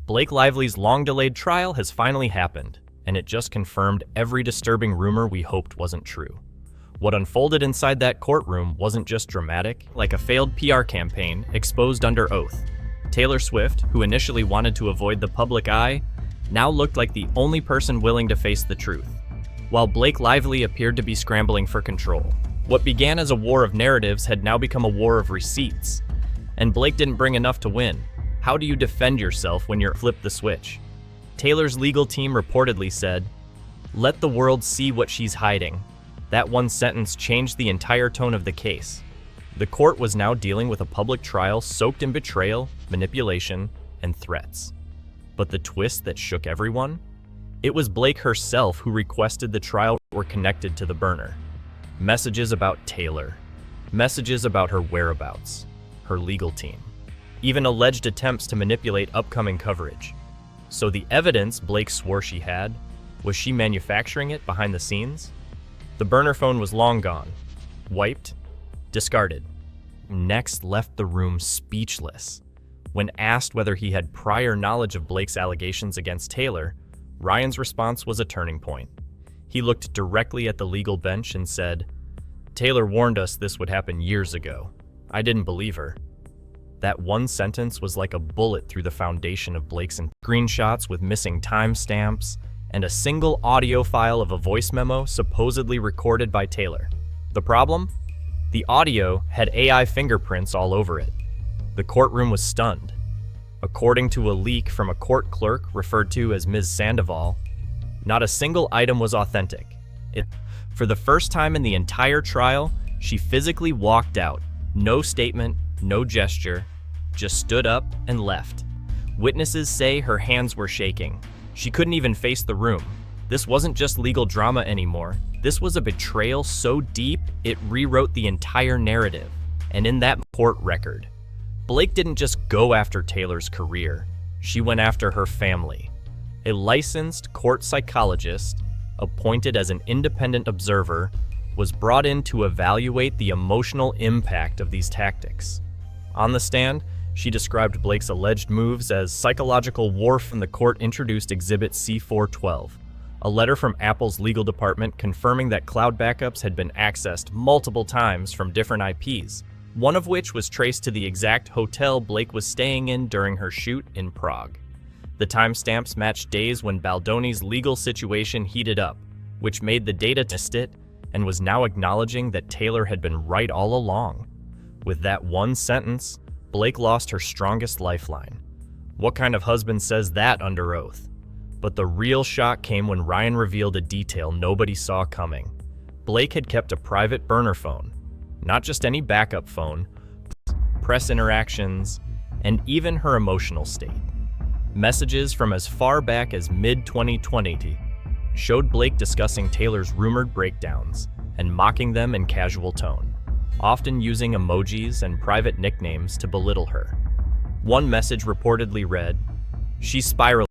Blake Lively's long-delayed trial has finally happened, and it just confirmed every disturbing rumor we hoped wasn't true. What unfolded inside that courtroom wasn't just dramatic, like a failed PR campaign exposed under oath. Taylor Swift, who initially wanted to avoid the public eye, now looked like the only person willing to face the truth, while Blake Lively appeared to be scrambling for control. What began as a war of narratives had now become a war of receipts, and Blake didn't bring enough to win. How do you defend yourself when you're flipped the switch? Taylor's legal team reportedly said, "Let the world see what she's hiding." That one sentence changed the entire tone of the case. The court was now dealing with a public trial soaked in betrayal, manipulation, and threats. But the twist that shook everyone? It was Blake herself who requested the trial were connected to the burner. Messages about Taylor. Messages about her whereabouts. Her legal team. Even alleged attempts to manipulate upcoming coverage. So the evidence Blake swore she had, was she manufacturing it behind the scenes? The burner phone was long gone. Wiped. Discarded. Next left the room speechless. When asked whether he had prior knowledge of Blake's allegations against Taylor, Ryan's response was a turning point. He looked directly at the legal bench and said, "Taylor warned us this would happen years ago. I didn't believe her." That one sentence was like a bullet through the foundation of Blake's screenshots with missing timestamps and a single audio file of a voice memo supposedly recorded by Taylor. The problem? The audio had AI fingerprints all over it. The courtroom was stunned. According to a leak from a court clerk referred to as Ms. Sandoval, not a single item was authentic. For the first time in the entire trial, she physically walked out. No statement, no gesture, just stood up and left. Witnesses say her hands were shaking. She couldn't even face the room. This wasn't just legal drama anymore. This was a betrayal so deep, it rewrote the entire narrative. And in that court record, Blake didn't just go after Taylor's career. She went after her family. A licensed court psychologist, appointed as an independent observer, was brought in to evaluate the emotional impact of these tactics. On the stand, she described Blake's alleged moves as psychological warfare, and the court introduced Exhibit C412, a letter from Apple's legal department confirming that cloud backups had been accessed multiple times from different IPs, one of which was traced to the exact hotel Blake was staying in during her shoot in Prague. The timestamps matched days when Baldoni's legal situation heated up, which made the data test it, and was now acknowledging that Taylor had been right all along. With that one sentence, Blake lost her strongest lifeline. What kind of husband says that under oath? But the real shock came when Ryan revealed a detail nobody saw coming. Blake had kept a private burner phone, not just any backup phone, press interactions, and even her emotional state. Messages from as far back as mid-2020 showed Blake discussing Taylor's rumored breakdowns and mocking them in casual tone, often using emojis and private nicknames to belittle her. One message reportedly read, "She's spiraling